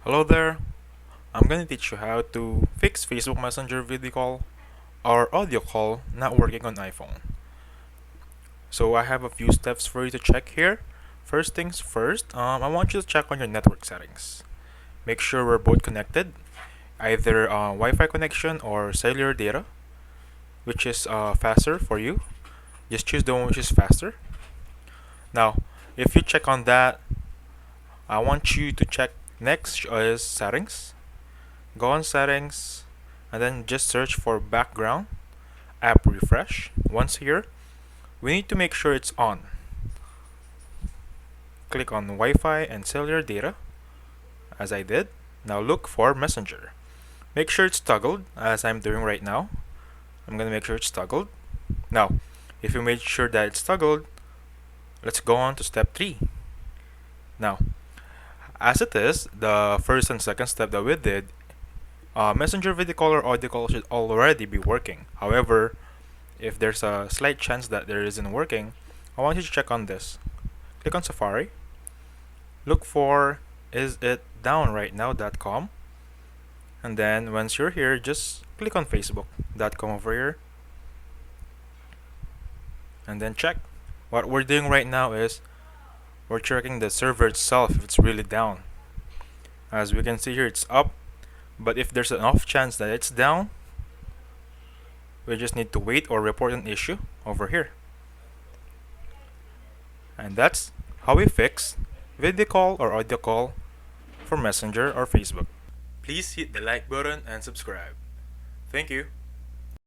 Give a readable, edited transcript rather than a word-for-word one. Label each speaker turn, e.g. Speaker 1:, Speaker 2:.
Speaker 1: Hello there. I'm gonna teach you how to fix Facebook Messenger video call or audio call not working on iPhone. So I have a few steps for you to check here. First things first, I want you to check on your network settings. Make sure we're both connected, either Wi-Fi connection or cellular data, which is faster for you. Just choose the one which is faster. Now, if you check on that, I want you to check next is settings. Go on settings and then just search for background app refresh. Once here, we need to make sure it's on. Click on Wi-Fi and cellular data as I did. Now look for Messenger. Make sure it's toggled as I'm doing right now. I'm gonna make sure it's toggled. Now, if you made sure that it's toggled, let's go on to step 3. Now, as it is, the first and second step that we did, Messenger video call or audio call should already be working. However, if there's a slight chance that there isn't working, I want you to check on this. Click on Safari. Look for is it down right now.com, and then once you're here, just click on facebook.com over here and then check. What we're doing right now is we're checking the server itself if it's really down. As we can see here, it's up, but if there's an off chance that it's down, we just need to wait or report an issue over here. And that's how we fix video call or audio call for Messenger or Facebook. Please hit the like button and subscribe. Thank you.